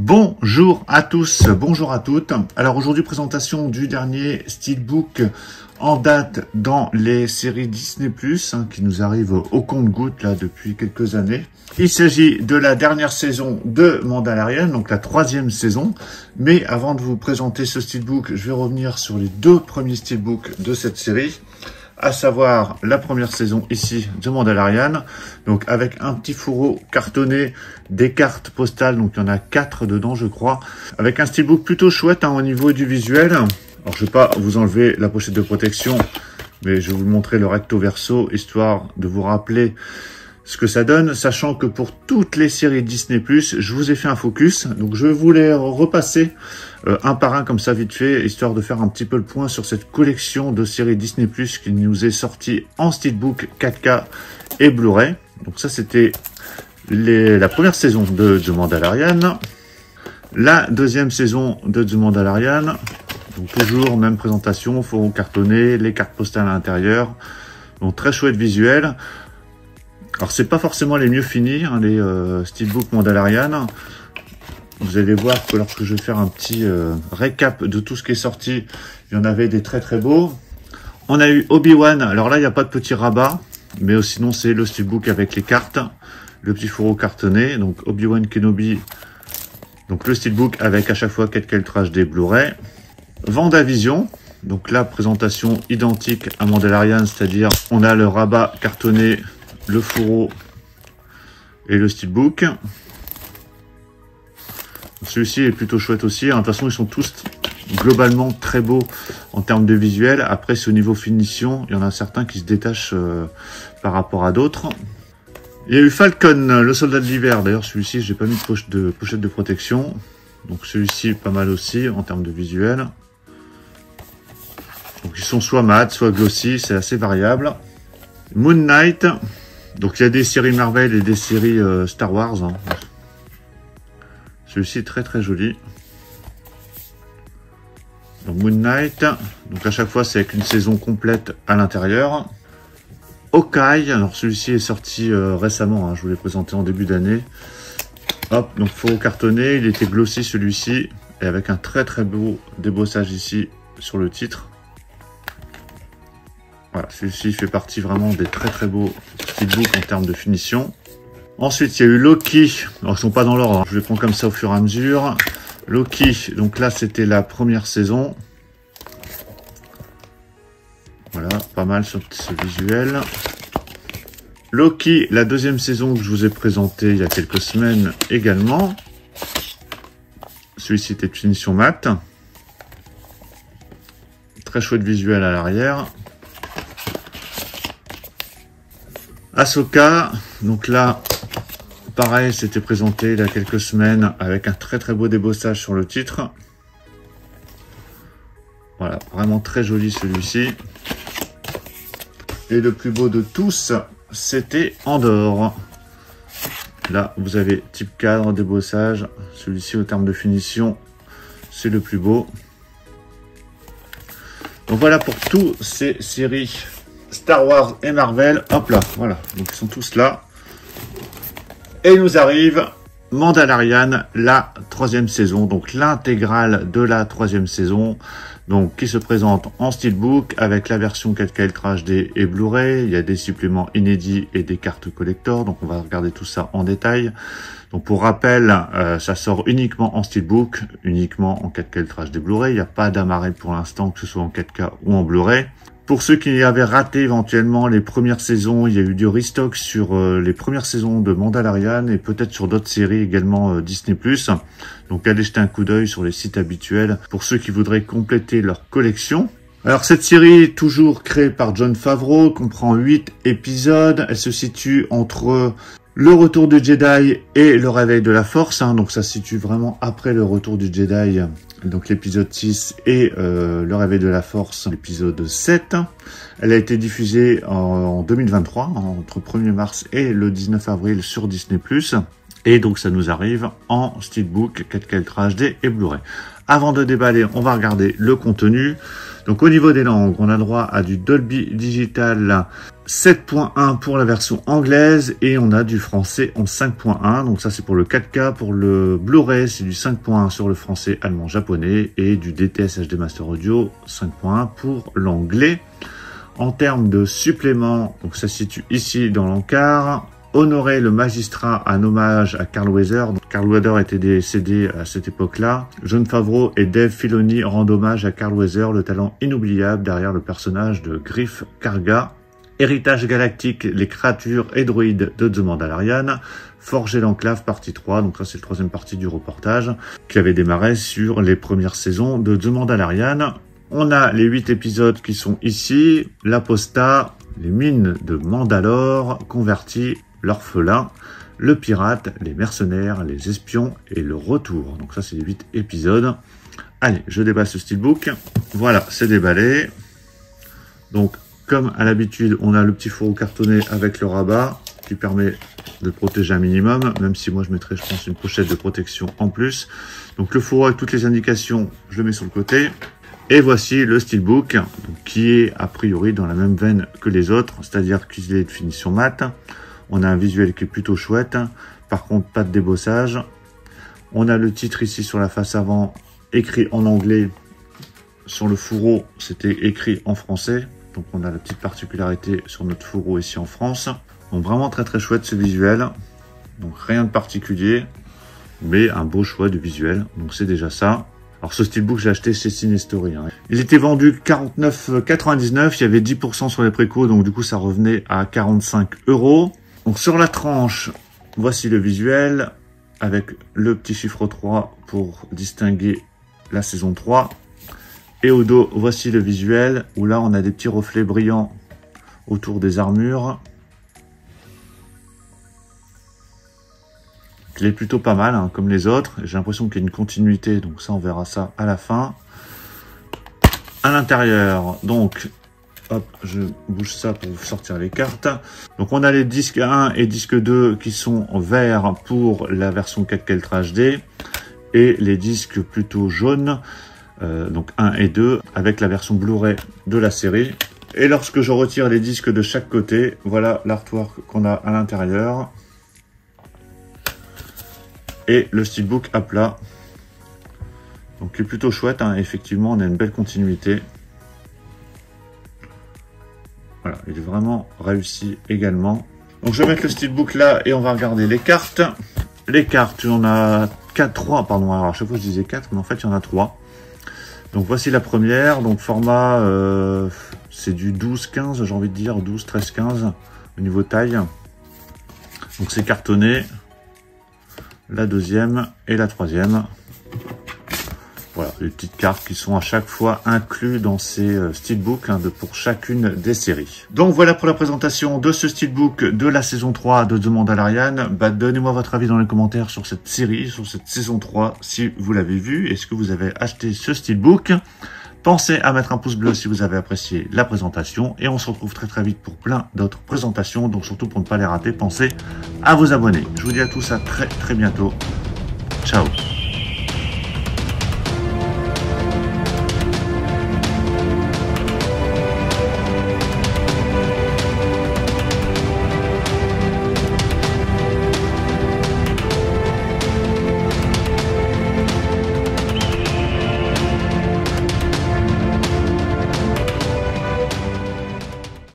Bonjour à tous, bonjour à toutes. Alors aujourd'hui, présentation du dernier Steelbook en date dans les séries Disney+, qui nous arrive au compte-gouttes là depuis quelques années. Il s'agit de la dernière saison de Mandalorian, donc la 3e saison. Mais avant de vous présenter ce Steelbook, je vais revenir sur les deux premiers Steelbooks de cette série, à savoir la première saison ici de Mandalorian, donc avec un petit fourreau cartonné, des cartes postales, donc il y en a 4 dedans je crois, avec un steelbook plutôt chouette au niveau du visuel. Alors je vais pas vous enlever la pochette de protection, mais je vais vous montrer le recto verso, histoire de vous rappeler ce que ça donne, sachant que pour toutes les séries Disney+, je vous ai fait un focus, donc je vais vous les repasser un par un comme ça vite fait, histoire de faire un petit peu le point sur cette collection de séries Disney+, qui nous est sortie en Steelbook 4K et Blu-ray. Donc ça c'était la première saison de The Mandalorian, la deuxième saison de The Mandalorian, donc toujours même présentation, fourreau cartonné, les cartes postales à l'intérieur, donc très chouette visuel. Alors c'est pas forcément les mieux finis, hein, les Steelbook Mandalorian. Vous allez voir que lorsque je vais faire un petit récap de tout ce qui est sorti, il y en avait des très très beaux. On a eu Obi-Wan, alors là il n'y a pas de petit rabat, mais sinon c'est le Steelbook avec les cartes, le petit fourreau cartonné, donc Obi-Wan Kenobi, donc le Steelbook avec à chaque fois 4K HD Blu-ray. Vendavision, donc là présentation identique à Mandalorian, c'est-à-dire on a le rabat cartonné, le fourreau et le Steelbook. Celui-ci est plutôt chouette aussi. De toute façon, ils sont tous globalement très beaux en termes de visuel. Après, c'est au niveau finition. Il y en a certains qui se détachent par rapport à d'autres. Il y a eu Falcon, le soldat de l'hiver. D'ailleurs, celui-ci, j'ai pas mis de pochette de protection. Donc celui-ci, pas mal aussi en termes de visuel. Donc ils sont soit mat, soit glossy. C'est assez variable. Moon Knight. Donc il y a des séries Marvel et des séries Star Wars. Hein. Celui-ci est très très joli. Donc Moon Knight. Donc à chaque fois c'est avec une saison complète à l'intérieur. Hawkeye. Alors celui-ci est sorti récemment. Hein, je vous l'ai présenté en début d'année. Hop, donc fourreau cartonné. Il était glossy celui-ci. Et avec un très très beau débossage ici sur le titre. Voilà, celui-ci fait partie vraiment des très très beaux steelbooks en termes de finition. Ensuite, il y a eu Loki. Alors, ils sont pas dans l'ordre, hein. Je les prends comme ça au fur et à mesure. Loki, donc là, c'était la première saison. Voilà, pas mal sur ce visuel. Loki, la deuxième saison que je vous ai présentée il y a quelques semaines également. Celui-ci était de finition mat. Très chouette visuel à l'arrière. Ahsoka, donc là, pareil, c'était présenté il y a quelques semaines avec un très très beau débossage sur le titre. Voilà, vraiment très joli celui-ci. Et le plus beau de tous, c'était Andor. Là, vous avez type cadre, débossage. Celui-ci, au terme de finition, c'est le plus beau. Donc voilà pour toutes ces séries Star Wars et Marvel. Hop là, voilà. Donc ils sont tous là. Et nous arrive Mandalorian, la 3e saison. Donc l'intégrale de la 3e saison. Donc qui se présente en steelbook avec la version 4K Ultra HD et Blu-ray. Il y a des suppléments inédits et des cartes collector. Donc on va regarder tout ça en détail. Donc pour rappel, ça sort uniquement en steelbook, uniquement en 4K Ultra HD Blu-ray. Il n'y a pas d'amarré pour l'instant, que ce soit en 4K ou en Blu-ray. Pour ceux qui avaient raté éventuellement les premières saisons, il y a eu du restock sur les premières saisons de Mandalorian et peut-être sur d'autres séries également Disney+. Donc allez jeter un coup d'œil sur les sites habituels pour ceux qui voudraient compléter leur collection. Alors cette série, toujours créée par Jon Favreau, comprend 8 épisodes. Elle se situe entre le retour du Jedi et le réveil de la Force. Hein, donc ça se situe vraiment après le retour du Jedi. Donc l'épisode 6 et le réveil de la Force, l'épisode 7. Elle a été diffusée en 2023, entre 1er mars et le 19 avril sur Disney+. Et donc ça nous arrive en Steelbook 4K Ultra HD et Blu-ray. Avant de déballer, on va regarder le contenu. Donc au niveau des langues, on a droit à du Dolby Digital 7.1 pour la version anglaise et on a du français en 5.1. Donc ça c'est pour le 4K. Pour le Blu-ray, c'est du 5.1 sur le français, allemand, japonais et du DTS HD Master Audio 5.1 pour l'anglais. En termes de suppléments, donc ça se situe ici dans l'encart. Honorer le magistrat, un hommage à Carl Weathers. Carl Weathers était décédé à cette époque-là. Jon Favreau et Dave Filoni rendent hommage à Carl Weathers, le talent inoubliable derrière le personnage de Greef Karga. Héritage galactique, les créatures et droïdes de The Mandalorian. Forger l'enclave, partie 3. Donc ça, c'est la troisième partie du reportage qui avait démarré sur les premières saisons de The Mandalorian. On a les 8 épisodes qui sont ici. L'apostat, les mines de Mandalore converties, l'orphelin, le pirate, les mercenaires, les espions et le retour. Donc ça, c'est les 8 épisodes. Allez, je déballe ce steelbook. Voilà, c'est déballé. Donc, comme à l'habitude, on a le petit fourreau cartonné avec le rabat qui permet de protéger un minimum, même si moi je mettrais, je pense, une pochette de protection en plus. Donc le fourreau avec toutes les indications, je le mets sur le côté. Et voici le steelbook, donc, qui est a priori dans la même veine que les autres, c'est-à-dire qu'il est de finition mat. On a un visuel qui est plutôt chouette. Par contre, pas de débossage. On a le titre ici sur la face avant, écrit en anglais. Sur le fourreau, c'était écrit en français. Donc, on a la petite particularité sur notre fourreau ici en France. Donc, vraiment très très chouette ce visuel. Donc, rien de particulier, mais un beau choix de visuel. Donc, c'est déjà ça. Alors, ce steelbook, j'ai acheté chez Cinestory. Il était vendu 49,99 €. Il y avait 10% sur les précos, donc du coup, ça revenait à 45 €. Donc sur la tranche, voici le visuel avec le petit chiffre 3 pour distinguer la saison 3. Et au dos, voici le visuel où là on a des petits reflets brillants autour des armures. Il est plutôt pas mal, hein, comme les autres. J'ai l'impression qu'il y a une continuité, donc ça on verra ça à la fin. À l'intérieur, donc... Hop, je bouge ça pour vous sortir les cartes. Donc on a les disques 1 et disque 2 qui sont verts pour la version 4K Ultra HD et les disques plutôt jaunes, donc 1 et 2 avec la version Blu-ray de la série. Et lorsque je retire les disques de chaque côté, voilà l'artwork qu'on a à l'intérieur. Et le steelbook à plat. Donc il est plutôt chouette, hein. Effectivement on a une belle continuité. Voilà, il est vraiment réussi également. Donc je vais mettre le steelbook là et on va regarder les cartes. Les cartes, on a 3, pardon, alors à chaque fois je disais 4, mais en fait il y en a 3. Donc voici la première, donc format, c'est du 12-15, j'ai envie de dire, 12-13-15 au niveau taille. Donc c'est cartonné. La deuxième et la troisième. Voilà, les petites cartes qui sont à chaque fois incluses dans ces steelbooks pour chacune des séries. Donc voilà pour la présentation de ce steelbook de la saison 3 de The Mandalorian. Donnez-moi votre avis dans les commentaires sur cette série, sur cette saison 3, si vous l'avez vu. Est-ce que vous avez acheté ce steelbook? Pensez à mettre un pouce bleu si vous avez apprécié la présentation. Et on se retrouve très très vite pour plein d'autres présentations. Donc surtout pour ne pas les rater, pensez à vous abonner. Je vous dis à tous à très très bientôt. Ciao.